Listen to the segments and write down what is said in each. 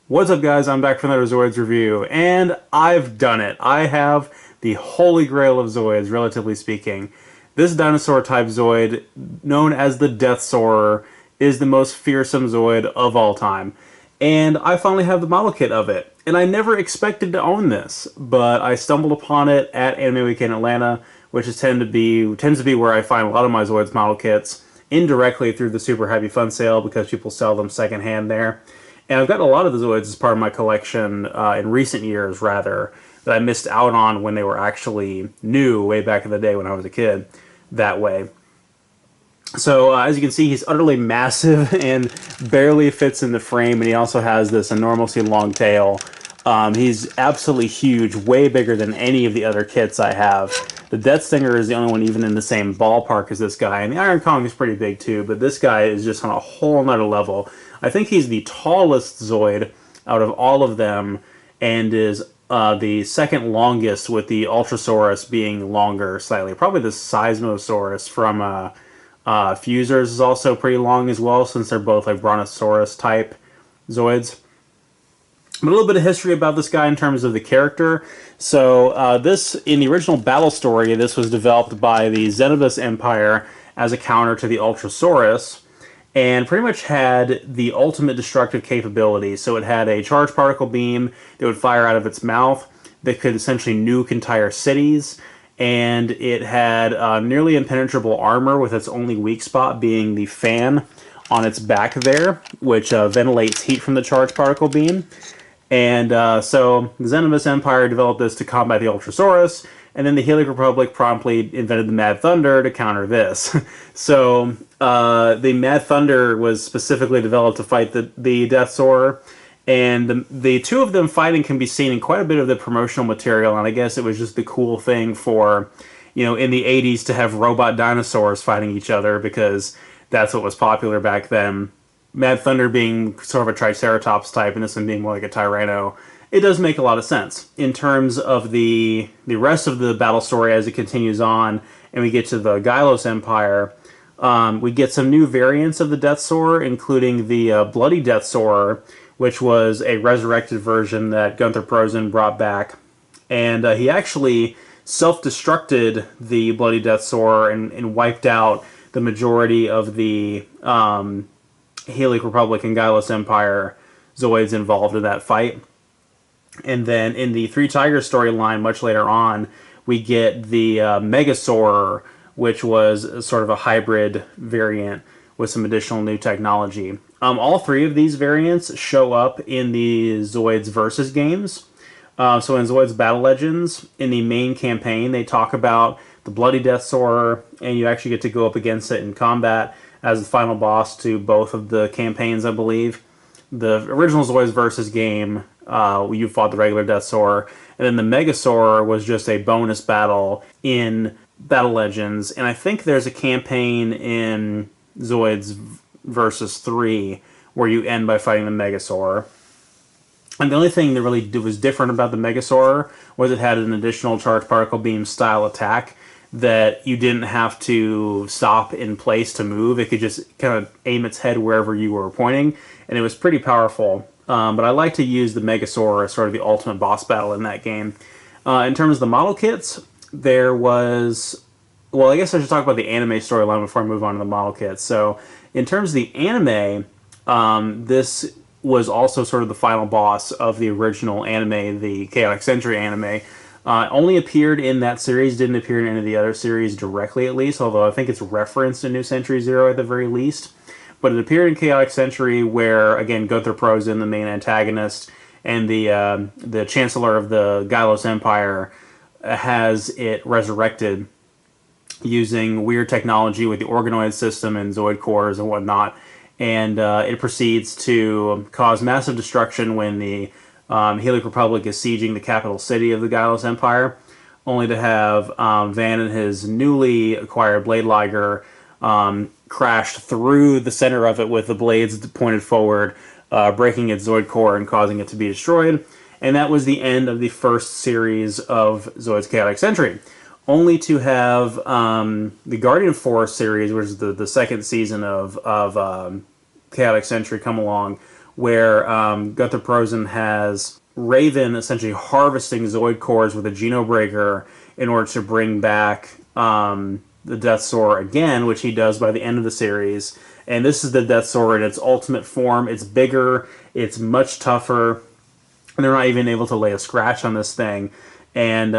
What's up, guys? I'm back for another Zoids review, and I've done it. I have the holy grail of Zoids, relatively speaking. This dinosaur-type Zoid, known as the Death Saurer, is the most fearsome Zoid of all time. And I finally have the model kit of it. And I never expected to own this, but I stumbled upon it at Anime Weekend Atlanta, which tends to be where I find a lot of my Zoids model kits, indirectly through the Super Happy Fun sale because people sell them secondhand there. And I've gotten a lot of the Zoids as part of my collection in recent years, rather, that I missed out on when they were actually new way back in the day when I was a kid that way. So as you can see, he's utterly massive and barely fits in the frame, and he also has this enormously long tail. He's absolutely huge, way bigger than any of the other kits I have. The Death Stinger is the only one even in the same ballpark as this guy, and the Iron Kong is pretty big too, but this guy is just on a whole nother level. I think he's the tallest Zoid out of all of them, and is the second longest, with the Ultrasaurus being longer slightly. Probably the Seismosaurus from Fusers is also pretty long as well, since they're both like Brontosaurus type Zoids. But a little bit of history about this guy in terms of the character. So this, in the original battle story, this was developed by the Xenobus Empire as a counter to the Ultrasaurus, and pretty much had the ultimate destructive capability. So it had a charged particle beam that would fire out of its mouth that could essentially nuke entire cities, and it had nearly impenetrable armor, with its only weak spot being the fan on its back there, which ventilates heat from the charged particle beam. And so the Xenobus Empire developed this to combat the Ultrasaurus, and then the Helix Republic promptly invented the Mad Thunder to counter this. So the Mad Thunder was specifically developed to fight the Death Saurer, and the two of them fighting can be seen in quite a bit of the promotional material, and I guess it was just the cool thing for, you know, in the 80s to have robot dinosaurs fighting each other, because that's what was popular back then. Mad Thunder being sort of a Triceratops type, and this one being more like a Tyranno, it does make a lot of sense. In terms of the rest of the battle story as it continues on, and we get to the Gylos Empire, we get some new variants of the Death Saurer, including the Bloody Death Saurer, which was a resurrected version that Gunther Prosen brought back. And he actually self-destructed the Bloody Death Saurer and wiped out the majority of the Helix Republic and Gylos Empire Zoids involved in that fight. And then in the Three Tigers storyline, much later on, we get the Megasaurer, which was sort of a hybrid variant with some additional new technology. All three of these variants show up in the Zoids Versus games. So in Zoids Battle Legends, in the main campaign, they talk about the Bloody Death Saurer, and you actually get to go up against it in combat as the final boss to both of the campaigns, I believe. The original Zoids Versus game, you fought the regular Death Saurer, and then the Megasaurer was just a bonus battle in Battle Legends, and I think there's a campaign in Zoids Versus 3 where you end by fighting the Megasaurer. And the only thing that really was different about the Megasaurer was it had an additional charged particle beam style attack that you didn't have to stop in place to move. It could just kind of aim its head wherever you were pointing, and it was pretty powerful. But I like to use the Megasaurer as sort of the ultimate boss battle in that game. In terms of the model kits, there was... Well, I guess I should talk about the anime storyline before I move on to the model kits. So, in terms of the anime, this was also sort of the final boss of the original anime, the Chaotic Century anime. Only appeared in that series, didn't appear in any of the other series directly, at least, although I think it's referenced in New Century Zero at the very least. But it appeared in Chaotic Century, where, again, Gunther Prosen, the main antagonist, and the Chancellor of the Gylos Empire has it resurrected using weird technology with the organoid system and Zoid cores and whatnot, and it proceeds to cause massive destruction when the Helix Republic is sieging the capital city of the Gylos Empire, only to have Van and his newly acquired Blade Liger crashed through the center of it with the blades pointed forward, breaking its Zoid core and causing it to be destroyed. And that was the end of the first series of Zoids Chaotic Century. Only to have the Guardian Force series, which is the second season of Chaotic Century, come along, where Gunther Prosen has Raven essentially harvesting Zoid cores with a Genobreaker in order to bring back the Death Saurer again, which he does by the end of the series. And this is the Death Saurer in its ultimate form. It's bigger, it's much tougher, and they're not even able to lay a scratch on this thing. And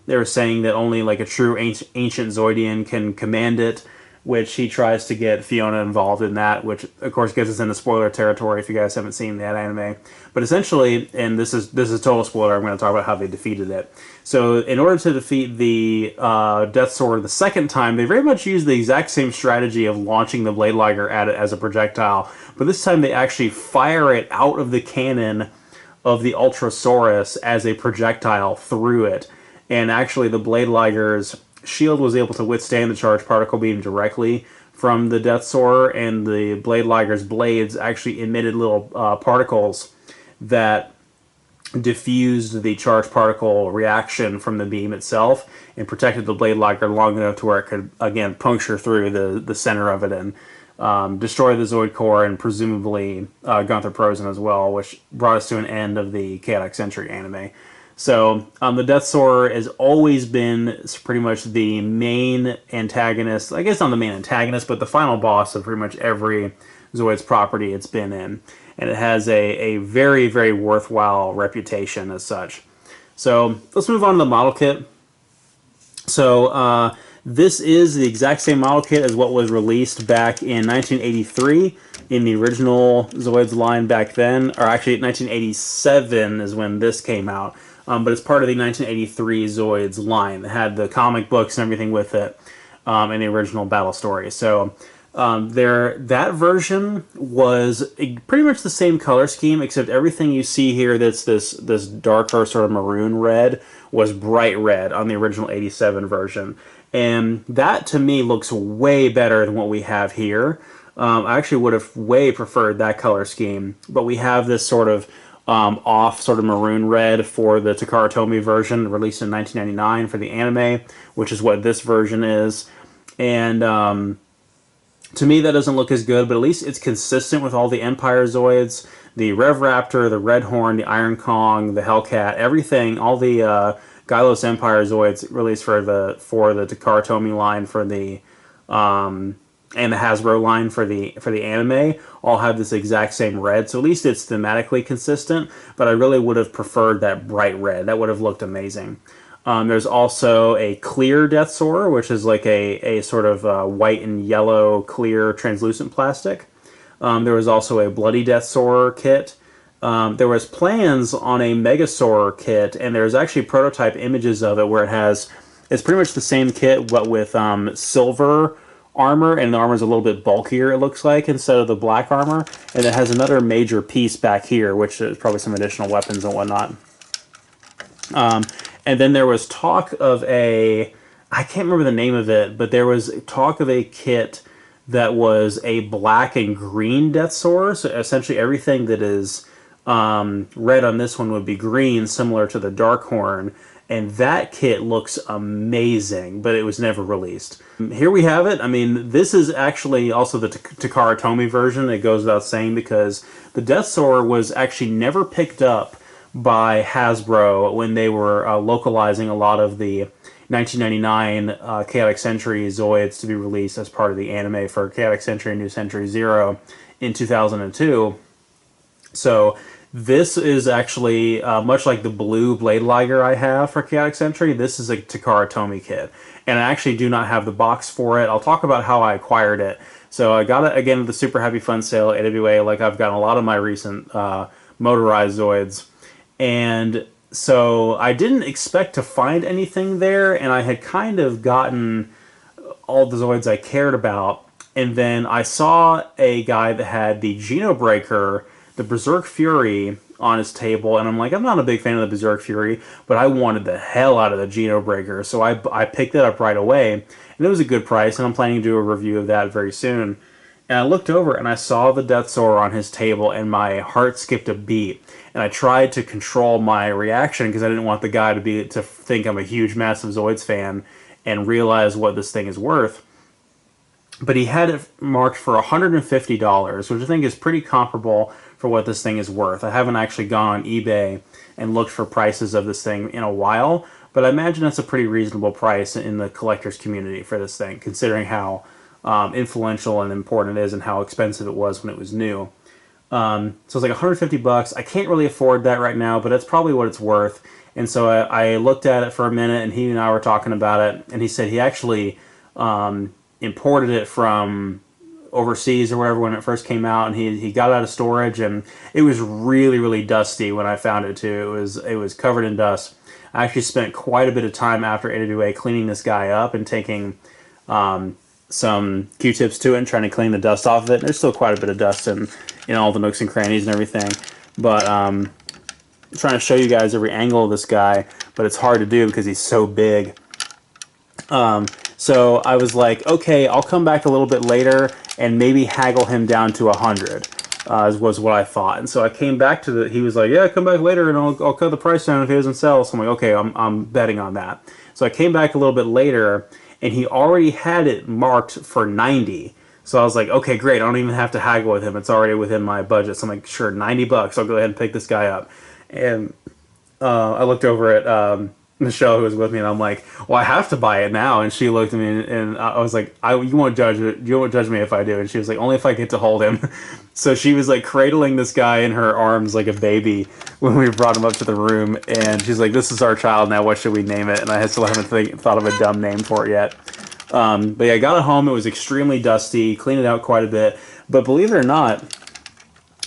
they were saying that only like a true ancient Zoidian can command it, which he tries to get Fiona involved in that, which of course gets us into spoiler territory if you guys haven't seen that anime. But essentially, and this is total spoiler, I'm going to talk about how they defeated it. So in order to defeat the Death Saurer the second time, they very much use the exact same strategy of launching the Blade Liger at it as a projectile, but this time they actually fire it out of the cannon of the Ultrasaurus as a projectile through it. And actually the Blade Liger's shield was able to withstand the charged particle beam directly from the Death Saurer, and the Blade Liger's blades actually emitted little particles that diffused the charged particle reaction from the beam itself and protected the Blade Liger long enough to where it could, again, puncture through the center of it and destroy the Zoid core and presumably Gunther Prosen as well, which brought us to an end of the Chaotic Century anime. So the Death Saurer has always been pretty much the main antagonist, I guess not the main antagonist, but the final boss of pretty much every Zoids property it's been in. And it has a very, very worthwhile reputation as such. So let's move on to the model kit. So this is the exact same model kit as what was released back in 1983 in the original Zoids line back then, or actually 1987 is when this came out. But it's part of the 1983 Zoids line. It had the comic books and everything with it in the original battle story. So that version was pretty much the same color scheme, except everything you see here that's this darker sort of maroon red was bright red on the original 87 version. And that, to me, looks way better than what we have here. I actually would have way preferred that color scheme, but we have this sort of off sort of maroon red for the Takara Tomy version released in 1999 for the anime, which is what this version is. And to me that doesn't look as good, but at least it's consistent with all the Empire Zoids, the Rev Raptor, the Red Horn, the Iron Kong, the Hellcat, everything, all the Gylos Empire Zoids released for the Takara Tomy line for the and the Hasbro line for the anime all have this exact same red, so at least it's thematically consistent, but I really would have preferred that bright red. That would have looked amazing. There's also a clear Death Saurer, which is like a sort of white and yellow clear translucent plastic. There was also a Bloody Death Saurer kit. There was plans on a Megasaurer kit, and there's actually prototype images of it where it's pretty much the same kit, but with silver armor, and the armor is a little bit bulkier, it looks like, instead of the black armor. And it has another major piece back here, which is probably some additional weapons and whatnot. And then there was talk of I can't remember the name of it, but there was talk of a kit that was a black and green Death Saurer. So essentially everything that is red on this one would be green, similar to the Darkhorn. And that kit looks amazing, but it was never released. Here we have it. I mean, this is actually also the Takara Tomy version. It goes without saying, because the Death Saurer was actually never picked up by Hasbro when they were localizing a lot of the 1999 Chaotic Century Zoids to be released as part of the anime for Chaotic Century and New Century Zero in 2002. So this is actually, much like the blue Blade Liger I have for Chaotic Century, this is a Takara Tomy kit. And I actually do not have the box for it. I'll talk about how I acquired it. So I got it, again, at the Super Happy Fun sale at AWA, like I've gotten a lot of my recent motorized Zoids. And so I didn't expect to find anything there, and I had kind of gotten all the Zoids I cared about. And then I saw a guy that had the Genobreaker, the Berserk Fury, on his table, and I'm like, I'm not a big fan of the Berserk Fury, but I wanted the hell out of the Genobreaker, so I picked it up right away, and it was a good price, and I'm planning to do a review of that very soon. And I looked over, and I saw the Death Saurer on his table, and my heart skipped a beat, and I tried to control my reaction, because I didn't want the guy to think I'm a huge, massive Zoids fan, and realize what this thing is worth. But he had it marked for $150, which I think is pretty comparable for what this thing is worth. I haven't actually gone on eBay and looked for prices of this thing in a while, but I imagine it's a pretty reasonable price in the collector's community for this thing, considering how influential and important it is and how expensive it was when it was new. So it's like 150 bucks. I can't really afford that right now, but that's probably what it's worth. And so I looked at it for a minute, and he and I were talking about it, and he said he actually imported it from overseas or whatever when it first came out, and he got it out of storage, and it was really, really dusty when I found it too. It was covered in dust. I actually spent quite a bit of time after AWA cleaning this guy up and taking some Q-tips to it and trying to clean the dust off of it. There's still quite a bit of dust in all the nooks and crannies and everything, but I'm trying to show you guys every angle of this guy, but it's hard to do because he's so big. So I was like, okay, I'll come back a little bit later and maybe haggle him down to 100, was what I thought. And so I came back to he was like, yeah, come back later and I'll cut the price down if he doesn't sell. So I'm like, okay, I'm betting on that. So I came back a little bit later, and he already had it marked for 90. So I was like, okay, great, I don't even have to haggle with him. It's already within my budget. So I'm like, sure, 90 bucks. I'll go ahead and pick this guy up. And I looked over at Michelle, who was with me, and I'm like, well, I have to buy it now. And she looked at me, and I was like, you won't judge me if I do. And she was like, only if I get to hold him. So she was like cradling this guy in her arms like a baby when we brought him up to the room, and she's like, this is our child now, what should we name it? And I still haven't thought of a dumb name for it yet. But yeah, I got it home. It was extremely dusty, cleaned it out quite a bit, but believe it or not,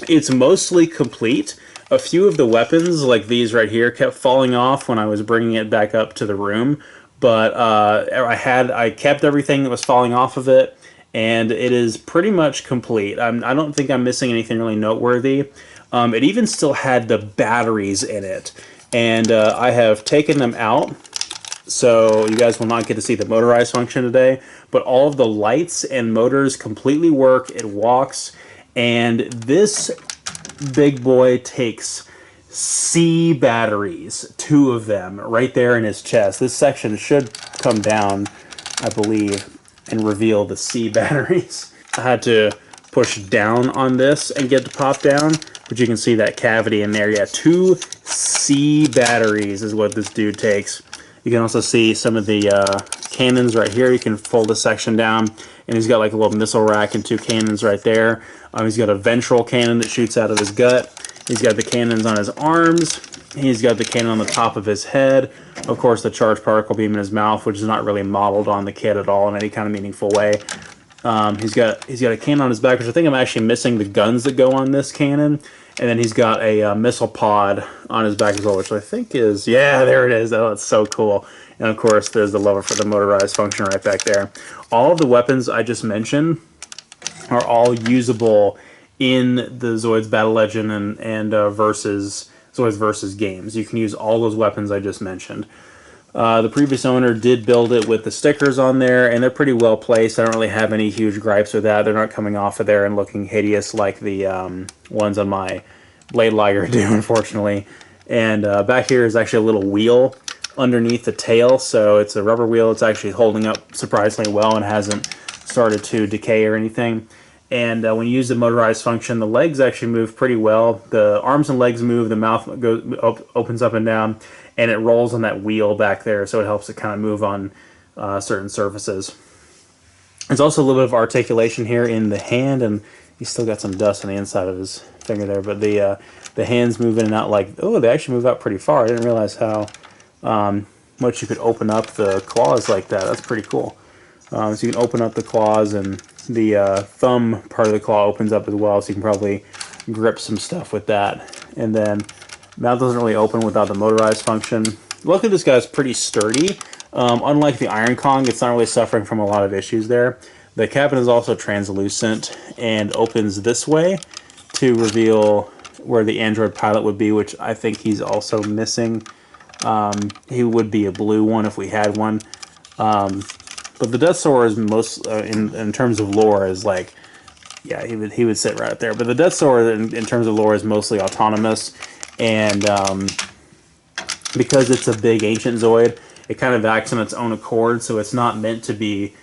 it's mostly complete. A few of the weapons, like these right here, kept falling off when I was bringing it back up to the room, but I kept everything that was falling off of it, and it is pretty much complete. I don't think I'm missing anything really noteworthy. It even still had the batteries in it, and I have taken them out, so you guys will not get to see the motorized function today, but all of the lights and motors completely work. It walks, and this big boy takes C batteries, 2 of them, right there in his chest. This section should come down, I believe, and reveal the C batteries. I had to push down on this and get to pop down, but you can see that cavity in there. Yeah, 2 C batteries is what this dude takes. You can also see some of the cannons right here. You can fold this section down, and he's got like a little missile rack and 2 cannons right there. He's got a ventral cannon that shoots out of his gut. He's got the cannons on his arms. He's got the cannon on the top of his head. Of course, the charged particle beam in his mouth, which is not really modeled on the kit at all in any kind of meaningful way. He's got a cannon on his back, which I think I'm actually missing the guns that go on this cannon. And then he's got a missile pod on his back as well, which I think is, yeah, there it is. Oh, it's so cool. And of course, there's the lever for the motorized function right back there. All of the weapons I just mentioned are all usable in the Zoids Battle Legend and Zoids Versus games. You can use all those weapons I just mentioned. The previous owner did build it with the stickers on there, and they're pretty well placed. I don't really have any huge gripes with that. They're not coming off of there and looking hideous like the ones on my Blade Liger do, unfortunately. And back here is actually a little wheel underneath the tail, so it's a rubber wheel. It's actually holding up surprisingly well and hasn't started to decay or anything. And when you use the motorized function, the legs actually move pretty well. The arms and legs move, the mouth opens up and down, and it rolls on that wheel back there, so it helps it kind of move on certain surfaces. There's also a little bit of articulation here in the hand, and he's still got some dust on the inside of his finger there, but the hands move in and out like, oh, they actually move out pretty far. I didn't realize how much you could open up the claws like that. That's pretty cool. So you can open up the claws, and the thumb part of the claw opens up as well, so you can probably grip some stuff with that. And then mouth doesn't really open without the motorized function. Luckily, this guy's pretty sturdy. Unlike the Iron Kong, it's not really suffering from a lot of issues there. The cabin is also translucent and opens this way to reveal where the Android pilot would be, which I think he's also missing. He would be a blue one if we had one. But the Death Saurer is most, in terms of lore, is like, yeah, he would sit right up there. But the Death Saurer, in terms of lore, is mostly autonomous, and because it's a big ancient Zoid, it kind of acts on its own accord, so it's not meant to be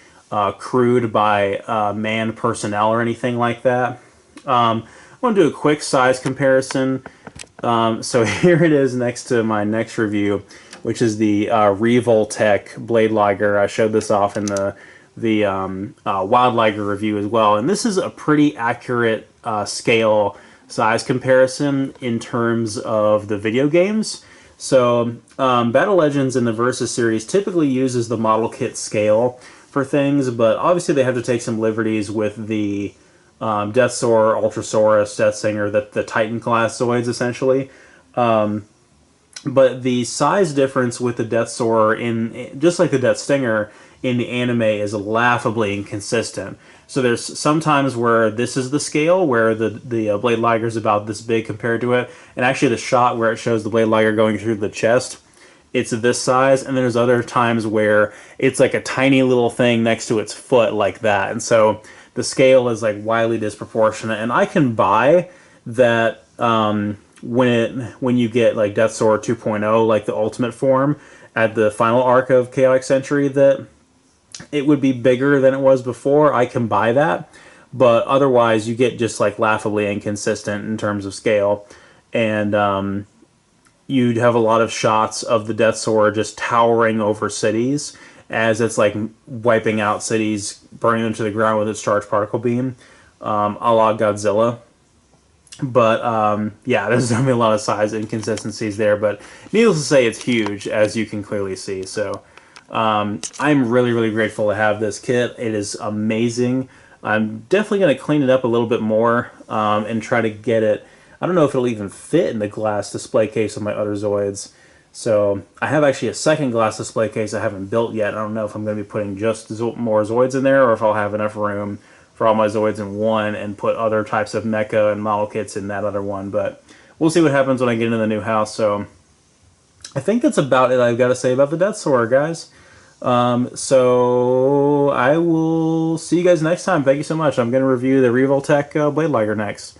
crewed by man personnel or anything like that. I want to do a quick size comparison. So here it is next to my next review, which is the Revoltech Blade Liger. I showed this off in the Wild Liger review as well, and this is a pretty accurate scale size comparison in terms of the video games. So Battle Legends in the Versus series typically uses the model kit scale for things, but obviously they have to take some liberties with the Death Saurer, Ultrasaurus, Death Singer, the Titan class Zoids essentially. But the size difference with the Death Saurer, just like the Death Stinger, in the anime is laughably inconsistent. So there's sometimes where this is the scale, where the Blade Liger is about this big compared to it, and actually the shot where it shows the Blade Liger going through the chest, it's this size, and then there's other times where it's like a tiny little thing next to its foot like that, and so the scale is like wildly disproportionate. And I can buy that when you get like Death Saurer 2.0, like the ultimate form at the final arc of Chaotic Century, that it would be bigger than it was before. I can buy that, but otherwise you get just like laughably inconsistent in terms of scale, and you'd have a lot of shots of the Death Saurer just towering over cities as it's like wiping out cities, burning them to the ground with its charged particle beam, a la Godzilla. But yeah, there's going to be a lot of size inconsistencies there, but needless to say, it's huge, as you can clearly see. So I'm really, really grateful to have this kit. It is amazing. I'm definitely going to clean it up a little bit more and try to get it. I don't know if it'll even fit in the glass display case of my other Zoids. So I have actually a second glass display case I haven't built yet. I don't know if I'm going to be putting just more Zoids in there, or if I'll have enough room for all my Zoids in one and put other types of mecha and model kits in that other one. But we'll see what happens when I get into the new house. So I think that's about it I've got to say about the Death Saurer, guys. So I will see you guys next time. Thank you so much. I'm going to review the Revoltech Blade Liger next.